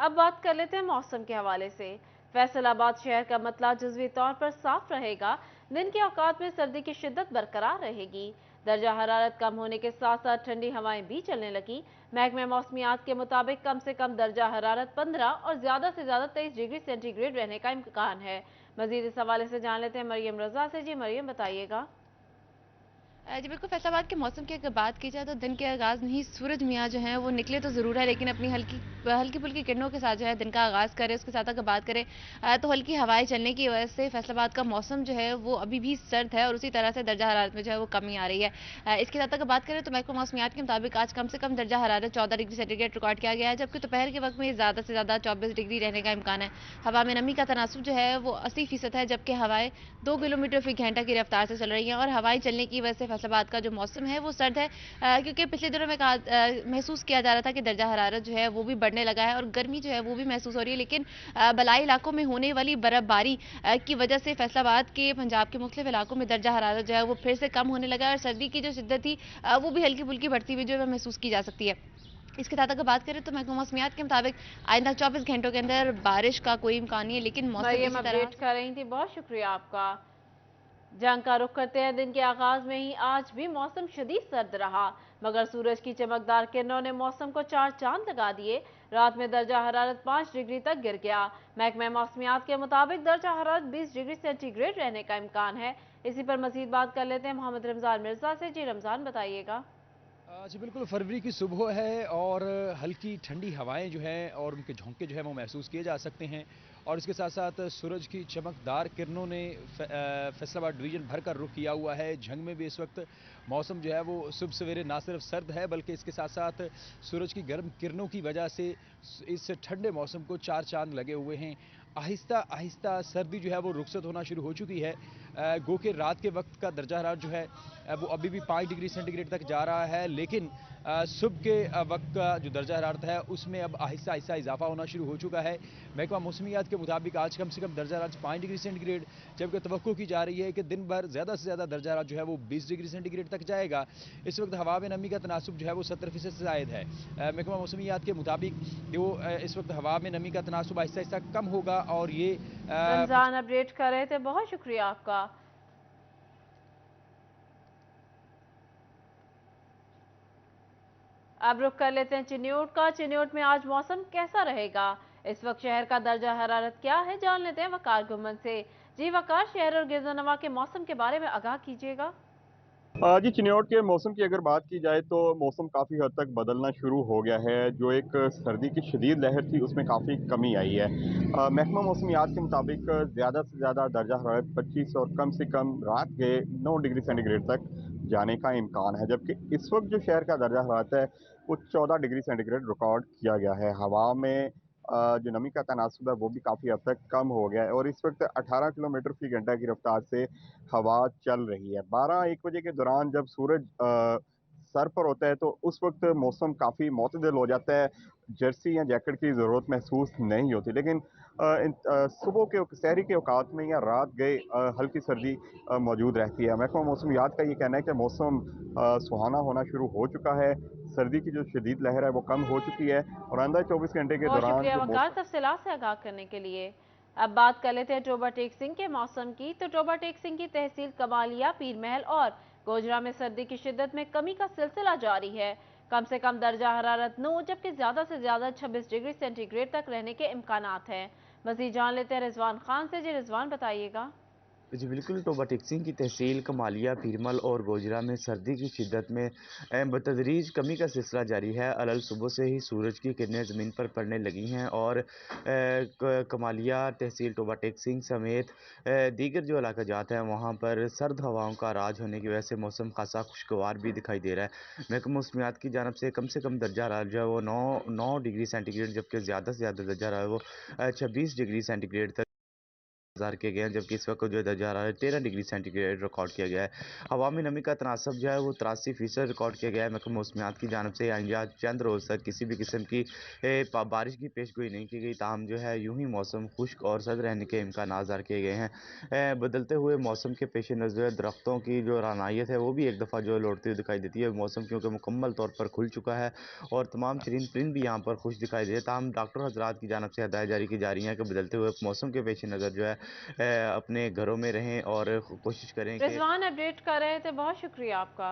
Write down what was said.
अब बात कर लेते हैं मौसम के हवाले से। फैसलाबाद शहर का मतला जुज़वी तौर पर साफ रहेगा। दिन के औकात में सर्दी की शिद्दत बरकरार रहेगी। दर्जा हरारत कम होने के साथ साथ ठंडी हवाएं भी चलने लगी। महकमे मौसमियात के मुताबिक कम से कम दर्जा हरारत 15 और ज्यादा से ज्यादा 23 डिग्री सेंटीग्रेड रहने का इम्कान है। मजीद इस हवाले से जान लेते हैं मरियम रजा से। जी मरियम, बताइएगा। जी बिल्कुल, फैसलाबाद के मौसम की अगर बात की जाए तो दिन के आगाज़ में ही सूरज मियाँ जो हैं वो निकले तो ज़रूर है, लेकिन अपनी हल्की-फुल्की किरणों के साथ जो है दिन का आगाज़ करे। उसके साथ अगर बात करें तो हल्की हवाएँ चलने की वजह से फैसलाबाद का मौसम जो है वो अभी भी सर्द है और उसी तरह से दर्जा हरारत में जो है वो कमी आ रही है। इसके साथ अगर बात करें तो महकमा मौसमियात के मुताबिक आज कम से कम दर्जा हरारत 14 डिग्री सेंटीग्रेड रिकॉर्ड किया गया है, जबकि दोपहर के वक्त में ज़्यादा से ज़्यादा 24 डिग्री रहने का इम्कान है। हवा में नमी का तनासुब जो है वो 80% है, जबकि हवाएँ 2 किलोमीटर फी घंटा की रफ्तार से चल रही हैं और हवाएं चलने की वजह से फैसलाबाद का जो मौसम है वो सर्द है, क्योंकि पिछले दिनों में महसूस किया जा रहा था कि दर्जा हरारत जो है वो भी बढ़ने लगा है और गर्मी जो है वो भी महसूस हो रही है, लेकिन बलाई इलाकों में होने वाली बर्फबारी की वजह से फैसलाबाद के पंजाब के मुख्तलिफ इलाकों में दर्जा हरारत जो है वो फिर से कम होने लगा है और सर्दी की जो शिद्दत थी वो भी हल्की फुल्की बढ़ती हुई जो है महसूस की जा सकती है। इसके साथ अगर बात करें तो महकमा मौसमियात के मुताबिक आइंदा 24 घंटों के अंदर बारिश का कोई इम्कान नहीं है, लेकिन मौसम मरियम इसी तरह अपडेट कर रही थी, बहुत शुक्रिया आपका। जंग का रुख करते हैं। दिन के आगाज में ही आज भी मौसम शदीद सर्द रहा, मगर सूरज की चमकदार किरणों ने मौसम को चार चांद लगा दिए। रात में दर्जा हरारत 5 डिग्री तक गिर गया। महकमे मौसमियात के मुताबिक दर्जा हरारत 20 डिग्री सेंटीग्रेड रहने का इम्कान है। इसी पर मजीद बात कर लेते हैं मोहम्मद रमजान मिर्जा से। जी रमजान, बताइएगा। जी बिल्कुल, फरवरी की सुबह है और हल्की ठंडी हवाएं जो हैं और उनके झोंके जो हैं वो महसूस किए जा सकते हैं। और इसके साथ साथ सूरज की चमकदार किरणों ने फैसलाबाद डिवीज़न भर कर रुख किया हुआ है। झंग में भी इस वक्त मौसम जो है वो सुबह सवेरे ना सिर्फ सर्द है, बल्कि इसके साथ साथ सूरज की गर्म किरणों की वजह से इस ठंडे मौसम को चार चांद लगे हुए हैं। आहिस्ता आहिस्ता सर्दी जो है वो रुखसत होना शुरू हो चुकी है। गो के रात के वक्त का दर्जा हरारत जो है वो अभी भी 5 डिग्री सेंटीग्रेड तक जा रहा है, लेकिन सुबह के वक्त का जो दर्जा हरारत है उसमें अब आहिस्ता आहिस्ता इजाफा होना शुरू हो चुका है। महकमा मौसमियात के मुताबिक आज कम से कम दर्जा हरारत 5 डिग्री सेंटीग्रेड, जबकि तवक्को की जा रही है कि दिन भर ज़्यादा से ज़्यादा दर्जा हरारत जो है वो 20 डिग्री सेंटीग्रेड तक जाएगा। इस वक्त हवा में नमी का तनासुब जो है वो 70% से ज़ायद है। महकमा मौसमियात के मुताबिक जो इस वक्त हवा में नमी का तनासुब आहिस्ता आहिस्ता कम होगा और ये रमजान अपडेट कर रहे थे, बहुत शुक्रिया आपका। अब रुख कर लेते हैं चिन्यूट का। चिन्यूट में आज मौसम कैसा रहेगा? इस वक्त शहर का दर्जा हरारत क्या है, जान लेते हैं वकार गुमन से। जी वकार, शहर और गिरजानवा के मौसम के बारे में आगाह कीजिएगा। जी, चिन्नौट के मौसम की अगर बात की जाए तो मौसम काफ़ी हद तक बदलना शुरू हो गया है। जो एक सर्दी की शदीद लहर थी उसमें काफ़ी कमी आई है। महकमा मौसमियात के मुताबिक ज़्यादा से ज़्यादा दर्जा हरारत 25 और कम से कम रात के 9 डिग्री सेंटीग्रेड तक जाने का इम्कान है, जबकि इस वक्त जो शहर का दर्जा हरारत है वो 14 डिग्री सेंटीग्रेड रिकॉर्ड किया गया है। हवा में जो नमी का तनासुब है वो भी काफ़ी हद तक कम हो गया है और इस वक्त 18 किलोमीटर फी घंटा की रफ्तार से हवा चल रही है। 12-1 बजे के दौरान जब सूरज सर पर होता है तो उस वक्त मौसम काफ़ी मुतदिल हो जाता है। जर्सी या जैकेट की ज़रूरत महसूस नहीं होती, लेकिन सुबह के सहरी के औकात में या रात गए हल्की सर्दी मौजूद रहती है। महकमा मौसमियात का ये कहना है कि मौसम सुहाना होना शुरू हो चुका है। सर्दी की जो शदीद लहर है वो कम हो चुकी है और आइंदा 24 घंटे के बहुत दौरान शुक्रिया जो वकार, मौसम तफसीलात से आगाह करने के लिए। अब बात कर लेते हैं टोबा टेक सिंह के मौसम की। तो टोबा टेक सिंह की तहसील कमालिया, पीर महल और गोजरा में सर्दी की शिद्दत में कमी का सिलसिला जारी है। कम से कम दर्जा हरारत 9 जबकि ज्यादा से ज्यादा 26 डिग्री सेंटीग्रेड तक रहने के इम्कानात हैं। मजीद जान लेते हैं रिजवान खान से। जी रिजवान, बताइएगा। जी बिल्कुल, टोबा टेक्सिंग की तहसील कमालिया, पीरमल और गोजरा में सर्दी की शिद्दत में बतदरीज कमी का सिलसिला जारी है। अलल सुबह से ही सूरज की किरणें ज़मीन पर पड़ने लगी हैं और कमालिया तहसील टोबा टेक्सिंग समेत दीगर जो इलाका जात हैं वहाँ पर सर्द हवाओं का राज होने की वजह से मौसम खासा खुशगवार भी दिखाई दे रहा है। महकमा मौसमियात की जानब से कम दर्जा हरारत जो है वो 9 डिग्री सेंटीग्रेड, जबकि ज़्यादा से ज़्यादा दर्जा रहा है वो 26 डिग्री सेंटीग्रेड तक ज़ाहिर किए गए हैं, जबकि इस वक्त जो है दर्जा हरारत 13 डिग्री सेंटीग्रेड रिकॉर्ड किया गया है। हवा में नमी का तनासब जो है वो 83% रिकॉर्ड किया गया है। महकमा मौसमियात की जानब से आइंदा चंद रोज़ तक किसी भी किस्म की बारिश की पेशगोई नहीं की गई, ताहम जो है यूं ही मौसम खुश्क और सर्द रहने के इम्कान ज़ाहिर किए गए हैं। बदलते हुए मौसम के पेश नज़र दरख्तों की जो रौनाइत है वो भी एक दफ़ा जो है लौटती हुई दिखाई देती है। मौसम क्योंकि मुकम्मल तौर पर खुल चुका है और तमाम तरीन परिंद भी यहाँ पर खुश दिखाई दे रहे हैं। ताहम डॉक्टर हजरात की जानब से हदायत जारी की जा रही हैं कि बदलते हुए मौसम के पेश नज़र जो है अपने घरों में रहें और कोशिश करें कि रिजवान अपडेट कर रहे थे, बहुत शुक्रिया आपका।